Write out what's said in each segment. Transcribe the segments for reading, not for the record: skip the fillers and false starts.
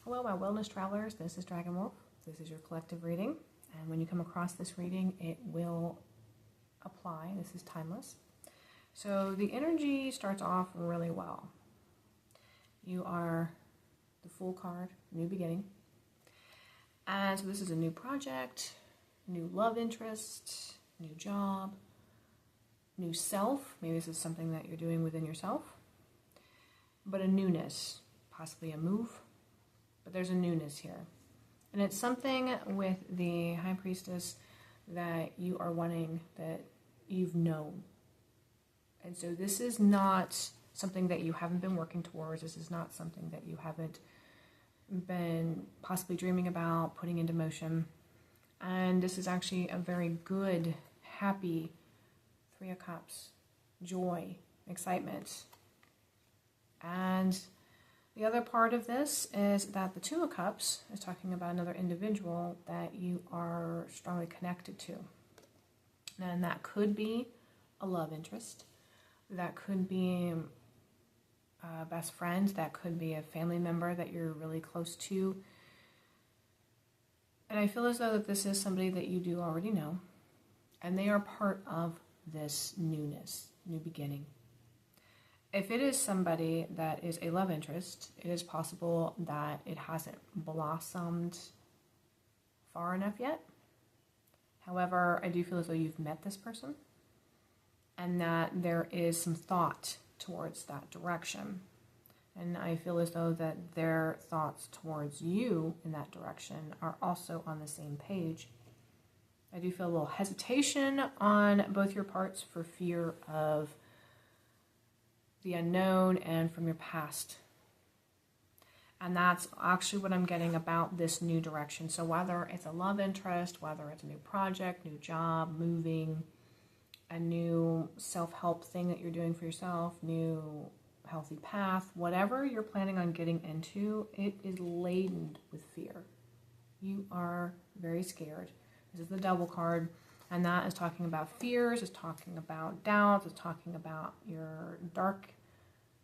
Hello, my wellness travelers. This is Dragonwolf. This is your collective reading. And when you come across this reading, it will apply. This is timeless. So the energy starts off really well. You are the Fool card, new beginning. And so this is a new project, new love interest, new job, new self. Maybe this is something that you're doing within yourself. But a newness, possibly a move. But there's a newness here. And it's something with the High Priestess that you are wanting, that you've known. And so this is not something that you haven't been working towards. This is not something that you haven't been possibly dreaming about, putting into motion. And this is actually a very good, happy Three of Cups, joy, excitement. And the other part of this is that the Two of Cups is talking about another individual that you are strongly connected to. And that could be a love interest. That could be a best friend. That could be a family member that you're really close to. And I feel as though that this is somebody that you do already know. And they are part of this newness, new beginning. If it is somebody that is a love interest, it is possible that it hasn't blossomed far enough yet. However, I do feel as though you've met this person and that there is some thought towards that direction. And I feel as though that their thoughts towards you in that direction are also on the same page. I do feel a little hesitation on both your parts for fear of the unknown and from your past. And that's actually what I'm getting about this new direction. So whether it's a love interest, whether it's a new project, new job, moving, a new self-help thing that you're doing for yourself, new healthy path, whatever you're planning on getting into, it is laden with fear. You are very scared. This is the Devil card. And that is talking about fears, is talking about doubts, is talking about your dark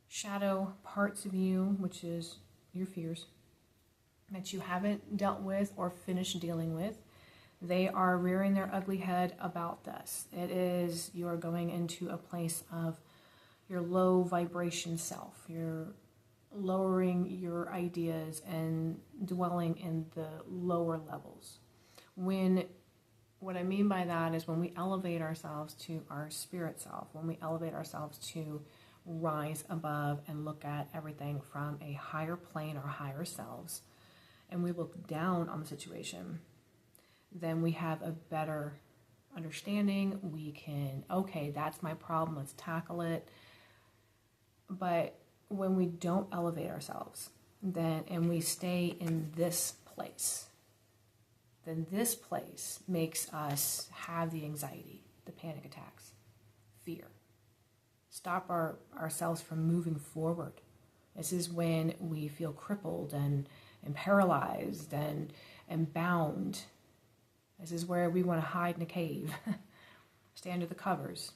shadow parts of you, which is your fears that you haven't dealt with or finished dealing with. They are rearing their ugly head about this. It is, you are going into a place of your low vibration self. You're lowering your ideas and dwelling in the lower levels. What I mean by that is when we elevate ourselves to our spirit self, when we elevate ourselves to rise above and look at everything from a higher plane or higher selves, and we look down on the situation, then we have a better understanding. We can, okay, that's my problem, let's tackle it. But when we don't elevate ourselves, then, and we stay in this place, then this place makes us have the anxiety, the panic attacks, fear. Stop ourselves from moving forward. This is when we feel crippled and paralyzed and bound. This is where we want to hide in a cave, stay under the covers,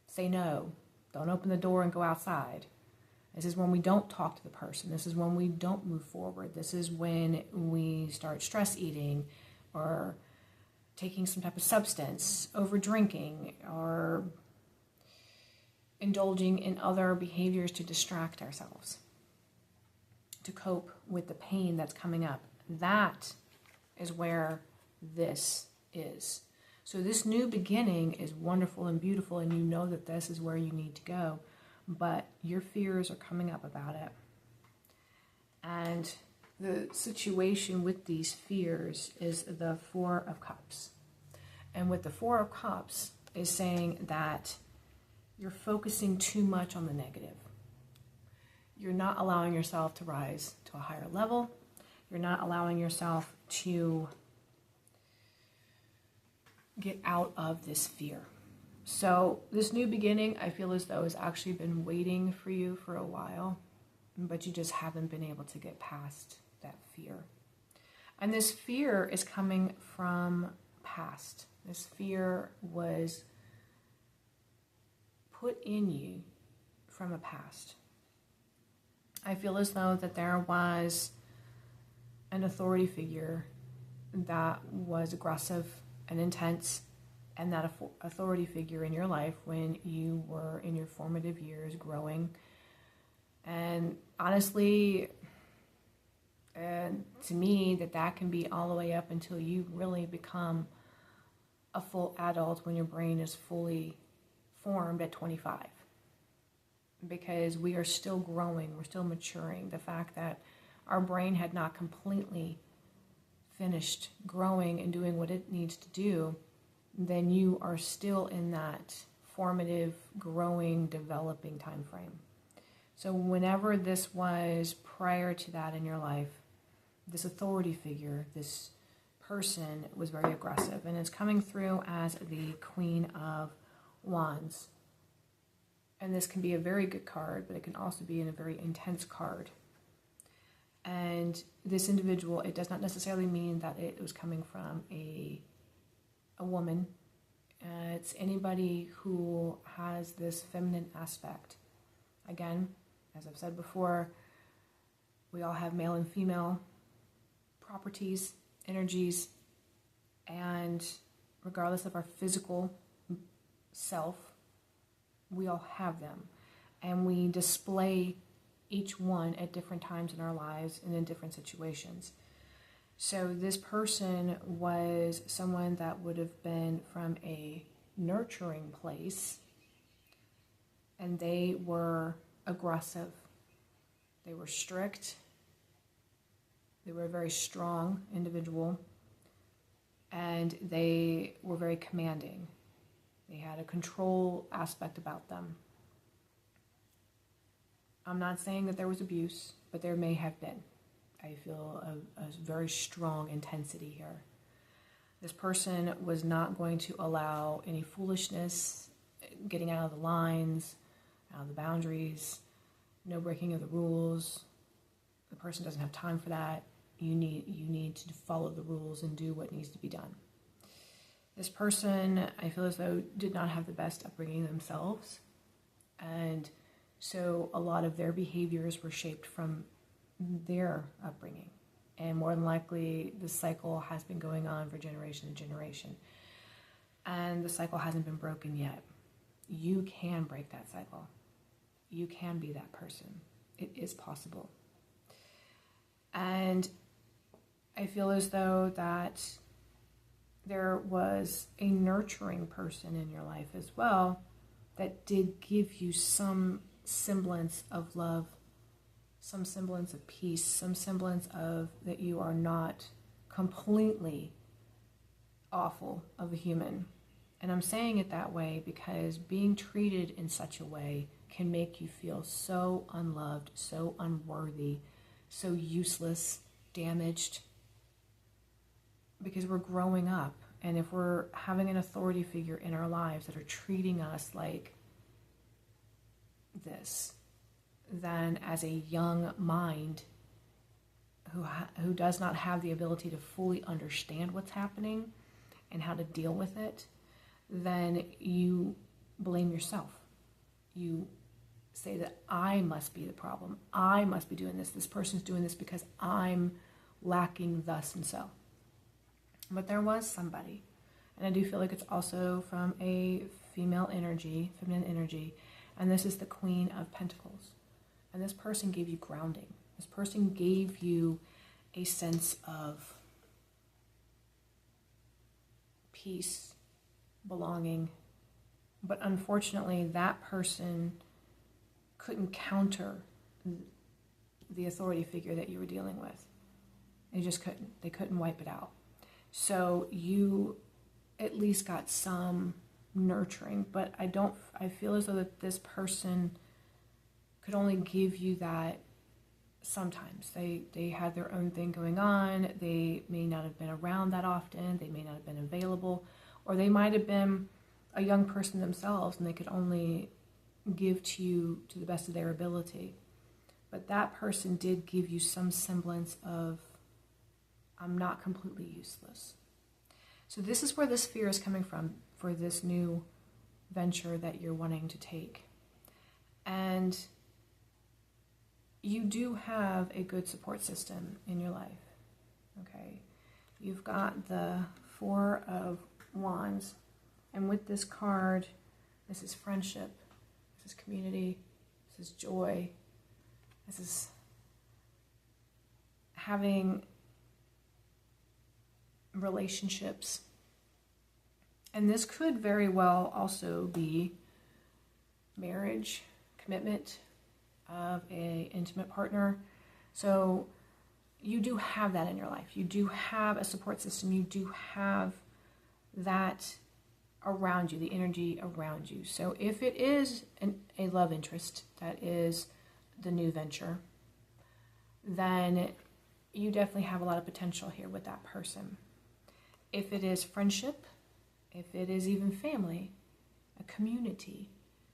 say no, don't open the door and go outside. This is when we don't talk to the person. This is when we don't move forward. This is when we start stress eating, or taking some type of substance, over drinking, or indulging in other behaviors to distract ourselves, to cope with the pain that's coming up. That is where this is. So this new beginning is wonderful and beautiful, and you know that this is where you need to go, but your fears are coming up about it. And the situation with these fears is the Four of Cups. And with the Four of Cups is saying that you're focusing too much on the negative. You're not allowing yourself to rise to a higher level. You're not allowing yourself to get out of this fear. So this new beginning, I feel as though has actually been waiting for you for a while, but you just haven't been able to get past that fear. And this fear is coming from past. This fear was put in you from a past. I feel as though that there was an authority figure that was aggressive and intense, and that authority figure in your life when you were in your formative years growing. And honestly, to me, that can be all the way up until you really become a full adult, when your brain is fully formed at 25. Because we are still growing, we're still maturing. The fact that our brain had not completely finished growing and doing what it needs to do, then you are still in that formative, growing, developing time frame. So whenever this was prior to that in your life, this authority figure, this person was very aggressive, and it's coming through as the Queen of Wands. And this can be a very good card, but it can also be a very intense card. And this individual, it does not necessarily mean that it was coming from a woman. It's anybody who has this feminine aspect. Again, as I've said before, we all have male and female properties, energies, and regardless of our physical self, we all have them. And we display each one at different times in our lives and in different situations. So this person was someone that would have been from a nurturing place, and they were aggressive. They were strict. They were a very strong individual, and they were very commanding. They had a control aspect about them. I'm not saying that there was abuse, but there may have been. I feel a very strong intensity here. This person was not going to allow any foolishness, getting out of the lines, out of the boundaries, no breaking of the rules. The person doesn't have time for that. You need to follow the rules and do what needs to be done. This person, I feel as though, did not have the best upbringing themselves, and so a lot of their behaviors were shaped from their upbringing. And more than likely, the cycle has been going on for generation to generation. And the cycle hasn't been broken yet. You can break that cycle. You can be that person. It is possible. And I feel as though that there was a nurturing person in your life as well that did give you some semblance of love, some semblance of peace, some semblance of that you are not completely awful of a human. And I'm saying it that way because being treated in such a way can make you feel so unloved, so unworthy, so useless, damaged, because we're growing up. And if we're having an authority figure in our lives that are treating us like this, then as a young mind who does not have the ability to fully understand what's happening and how to deal with it, then you blame yourself. You say that I must be the problem. I must be doing this. This person's doing this because I'm lacking thus and so. But there was somebody, and I do feel like it's also from a female energy, feminine energy, and this is the Queen of Pentacles. And this person gave you grounding. This person gave you a sense of peace, belonging. But unfortunately, that person couldn't counter the authority figure that you were dealing with. They just couldn't. They couldn't wipe it out. So you at least got some nurturing, but I feel as though that this person could only give you that sometimes. They had their own thing going on. They may not have been around that often. They may not have been available, or they might have been a young person themselves and they could only give to you to the best of their ability. But that person did give you some semblance of, I'm not completely useless. So this is where this fear is coming from for this new venture that you're wanting to take. And you do have a good support system in your life. Okay, you've got the Four of Wands, and with this card, this is friendship, this is community, this is joy, this is having relationships. And this could very well also be marriage, commitment of an intimate partner. So you do have that in your life. You do have a support system. You do have that around you, the energy around you. So if it is a love interest that is the new venture, then you definitely have a lot of potential here with that person. If it is friendship, if it is even family, a community,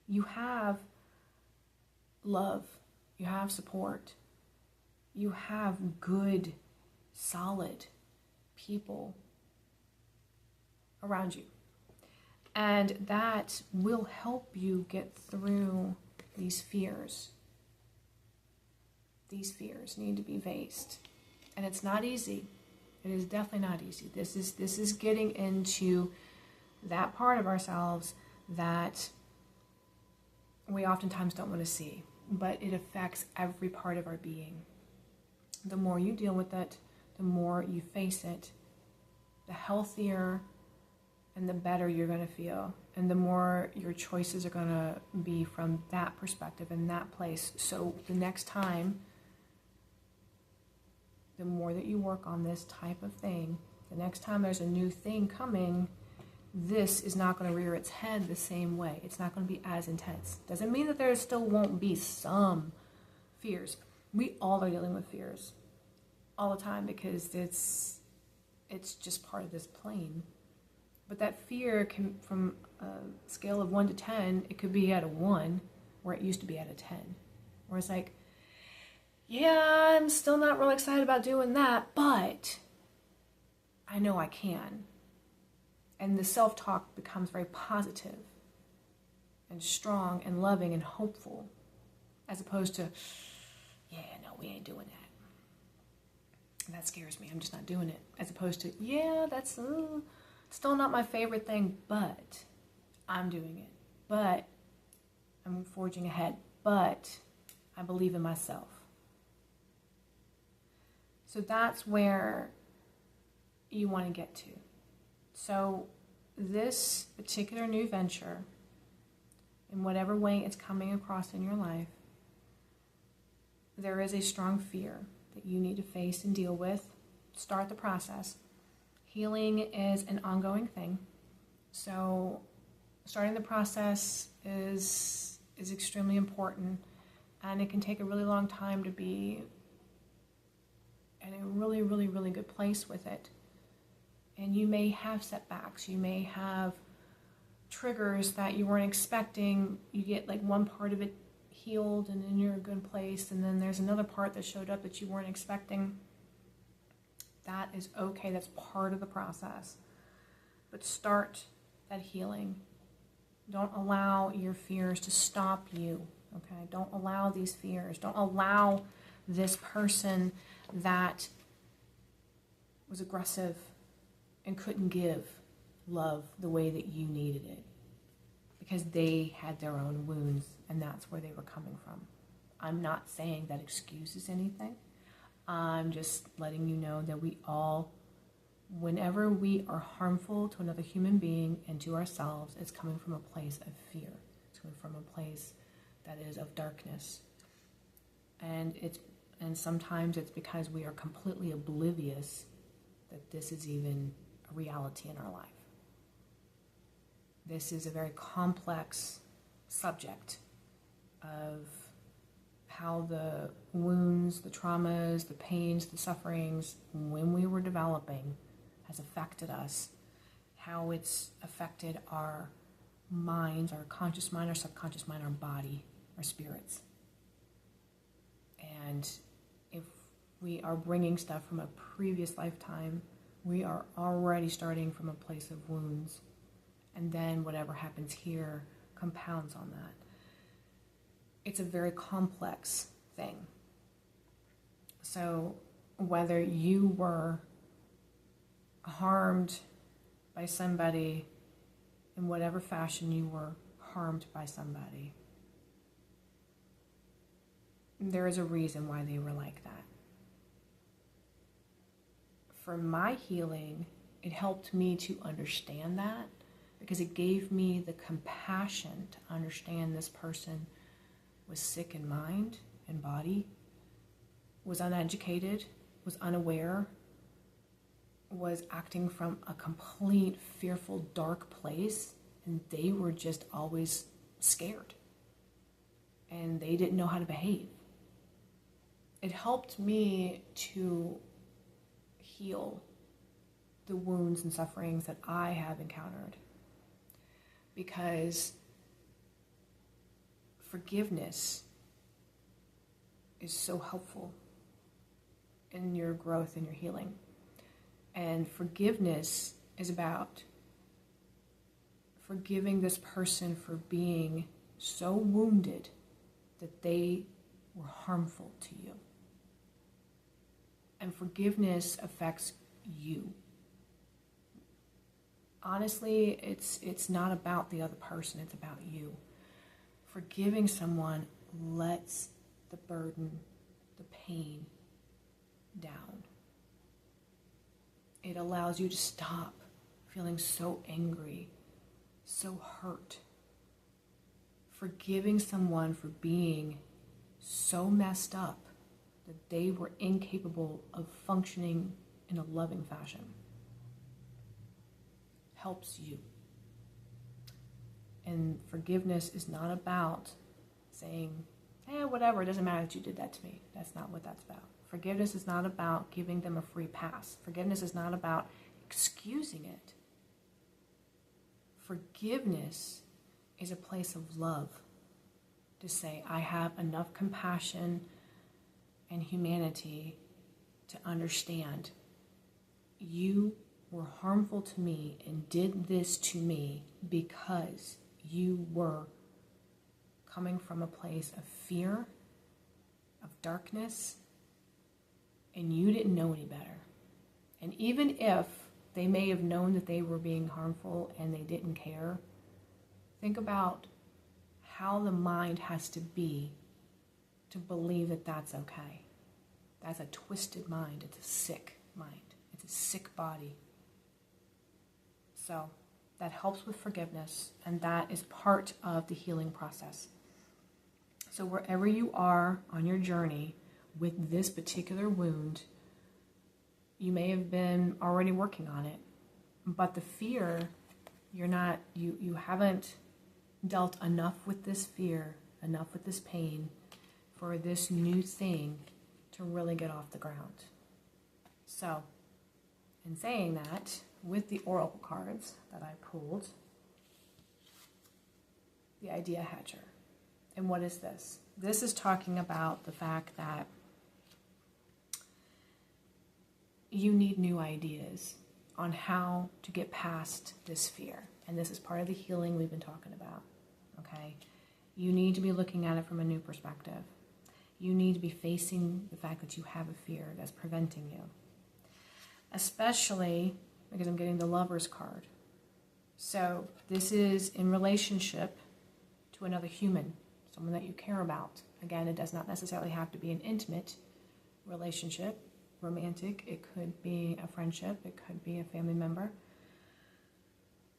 you have love, you have support, you have good, solid people around you. And that will help you get through these fears. These fears need to be faced. And it's not easy. It is definitely not easy. This is getting into that part of ourselves that we oftentimes don't want to see, but it affects every part of our being. The more you deal with it, the more you face it, the healthier and the better you're going to feel, and the more your choices are going to be from that perspective and that place. So the next time, the more that you work on this type of thing, the next time there's a new thing coming, this is not going to rear its head the same way. It's not going to be as intense. Doesn't mean that there still won't be some fears. We all are dealing with fears all the time because it's just part of this plane. But that fear can, from a scale of 1 to 10, it could be at a 1, where it used to be at a 10. Where it's like, yeah, I'm still not really excited about doing that, but I know I can. And the self-talk becomes very positive and strong and loving and hopeful, as opposed to, yeah, no, we ain't doing that. That scares me. I'm just not doing it. As opposed to, yeah, that's still not my favorite thing, but I'm doing it. But I'm forging ahead. But I believe in myself. So that's where you want to get to. So this particular new venture, in whatever way it's coming across in your life, there is a strong fear that you need to face and deal with. Start the process. Healing is an ongoing thing. So starting the process is extremely important, and it can take a really long time to be in a really, really, really good place with it. And you may have setbacks. You may have triggers that you weren't expecting. You get like one part of it healed and then you're in a good place, and then there's another part that showed up that you weren't expecting. That is okay. That's part of the process. But start that healing. Don't allow your fears to stop you. Okay? Don't allow these fears. Don't allow this person that was aggressive and couldn't give love the way that you needed it, because they had their own wounds and that's where they were coming from. I'm not saying that excuses anything. I'm just letting you know that we all, whenever we are harmful to another human being and to ourselves, it's coming from a place of fear. It's coming from a place that is of darkness. And sometimes it's because we are completely oblivious that this is even a reality in our life. This is a very complex subject of how the wounds, the traumas, the pains, the sufferings, when we were developing, has affected us, how it's affected our minds, our conscious mind, our subconscious mind, our body, our spirits. And if we are bringing stuff from a previous lifetime, we are already starting from a place of wounds. And then whatever happens here compounds on that. It's a very complex thing. So whether you were harmed by somebody in whatever fashion you were harmed by somebody. There is a reason why they were like that. For my healing, it helped me to understand that because it gave me the compassion to understand this person was sick in mind and body, was uneducated, was unaware, was acting from a complete fearful, dark place, and they were just always scared. And they didn't know how to behave. It helped me to heal the wounds and sufferings that I have encountered. Because forgiveness is so helpful in your growth and your healing. And forgiveness is about forgiving this person for being so wounded that they were harmful to you. And forgiveness affects you. Honestly, it's not about the other person, it's about you. Forgiving someone lets the burden, the pain down. It allows you to stop feeling so angry, so hurt. Forgiving someone for being so messed up that they were incapable of functioning in a loving fashion helps you. And forgiveness is not about saying, whatever, it doesn't matter that you did that to me. That's not what that's about. Forgiveness is not about giving them a free pass. Forgiveness is not about excusing it. Forgiveness is a place of love to say, I have enough compassion and humanity to understand you were harmful to me and did this to me because you were coming from a place of fear, of darkness, and you didn't know any better. And even if they may have known that they were being harmful and they didn't care, think about how the mind has to be to believe that that's okay. That's a twisted mind. It's a sick mind. It's a sick body. So that helps with forgiveness, and that is part of the healing process. So wherever you are on your journey with this particular wound, you may have been already working on it, but the fear, you haven't dealt enough with this fear, enough with this pain for this new thing to really get off the ground. So, in saying that, with the oracle cards that I pulled, the idea hatcher. And what is this? This is talking about the fact that you need new ideas on how to get past this fear. And this is part of the healing we've been talking about, okay? You need to be looking at it from a new perspective. You need to be facing the fact that you have a fear that's preventing you. Especially because I'm getting the Lover's card. So this is in relationship to another human, someone that you care about. Again, it does not necessarily have to be an intimate relationship, romantic. It could be a friendship. It could be a family member.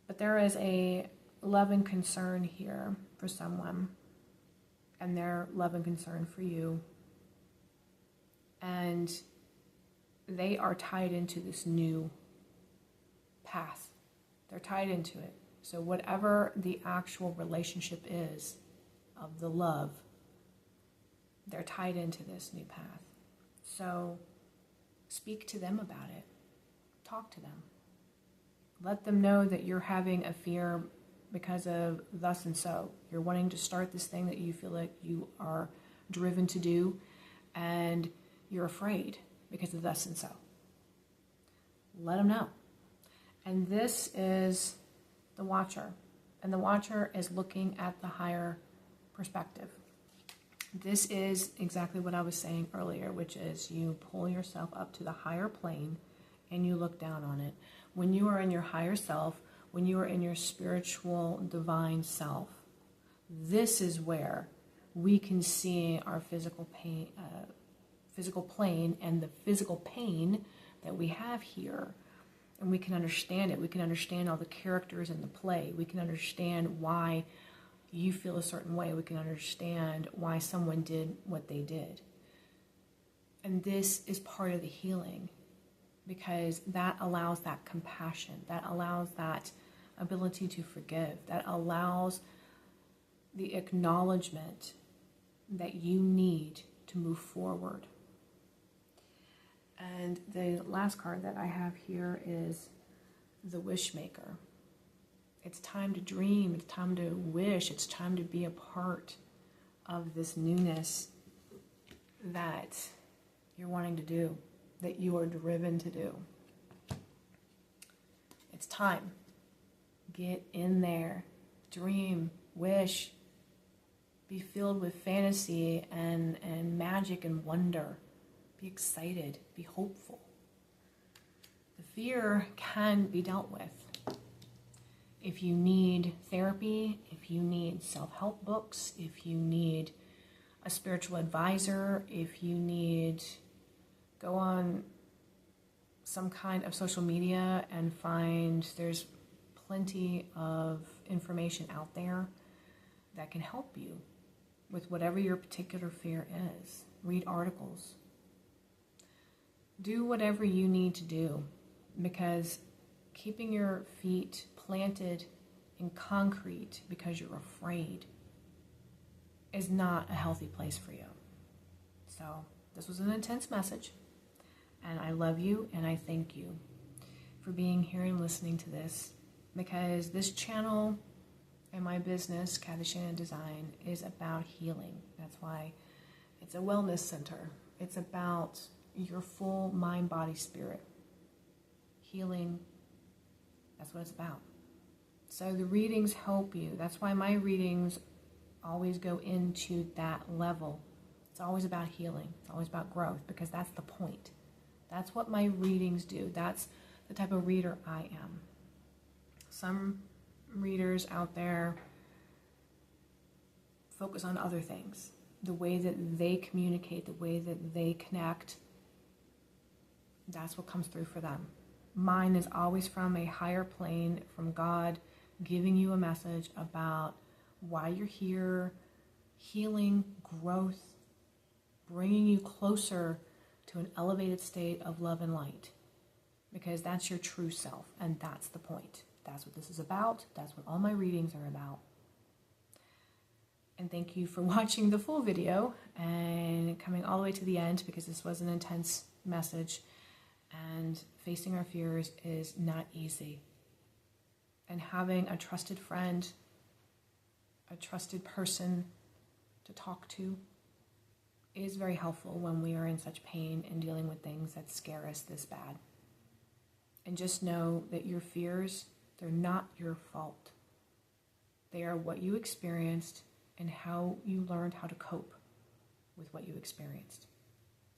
But there is a love and concern here for someone, and their love and concern for you. And they are tied into this new path. They're tied into it. So whatever the actual relationship is of the love, they're tied into this new path. So speak to them about it. Talk to them. Let them know that you're having a fear because of thus and so. You're wanting to start this thing that you feel like you are driven to do, and you're afraid because of thus and so. Let them know. And this is the Watcher. And the Watcher is looking at the higher perspective. This is exactly what I was saying earlier, which is you pull yourself up to the higher plane and you look down on it. When you are in your higher self, when you are in your spiritual divine self, this is where we can see our physical pain, physical plane, and the physical pain that we have here. And we can understand it. We can understand all the characters in the play. We can understand why you feel a certain way. We can understand why someone did what they did. And this is part of the healing, because that allows that compassion, that allows that ability to forgive, that allows the acknowledgement that you need to move forward. And the last card that I have here is the Wishmaker. It's time to dream, it's time to wish, it's time to be a part of this newness that you're wanting to do, that you are driven to do. It's time. Get in there, dream, wish, be filled with fantasy and magic and wonder. Be excited, be hopeful. The fear can be dealt with. If you need therapy, if you need self-help books, if you need a spiritual advisor, if you need, go on some kind of social media and find there's plenty of information out there that can help you with whatever your particular fear is. Read articles. Do whatever you need to do, because keeping your feet planted in concrete because you're afraid is not a healthy place for you. So this was an intense message, and I love you and I thank you for being here and listening to this, because this channel and my business, Shannon Design, is about healing. That's why it's a wellness center. It's about your full mind, body, spirit. Healing, that's what it's about. So the readings help you. That's why my readings always go into that level. It's always about healing. It's always about growth, because that's the point. That's what my readings do. That's the type of reader I am. Some readers out there focus on other things. The way that they communicate, the way that they connect, that's what comes through for them. Mine is always from a higher plane, from God, giving you a message about why you're here, healing, growth, bringing you closer to an elevated state of love and light, because that's your true self, and that's the point. That's what this is about. That's what all my readings are about. And thank you for watching the full video and coming all the way to the end, because this was an intense message, and facing our fears is not easy. And having a trusted friend, a trusted person to talk to, is very helpful when we are in such pain and dealing with things that scare us this bad. And just know that your fears, they're not your fault. They are what you experienced and how you learned how to cope with what you experienced.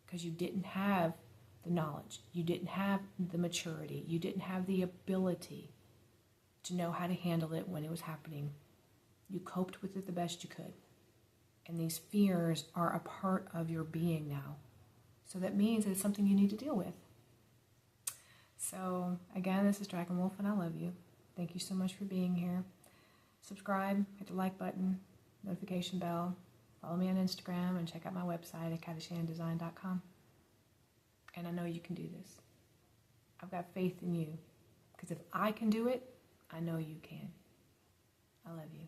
Because you didn't have the knowledge, you didn't have the maturity, you didn't have the ability to know how to handle it when it was happening. You coped with it the best you could. And these fears are a part of your being now. So that means it's something you need to deal with. So again, this is Dragonwolf, and I love you. Thank you so much for being here. Subscribe, hit the like button, notification bell, follow me on Instagram, and check out my website at KathyShannonDesign.com. And I know you can do this. I've got faith in you, because if I can do it, I know you can. I love you.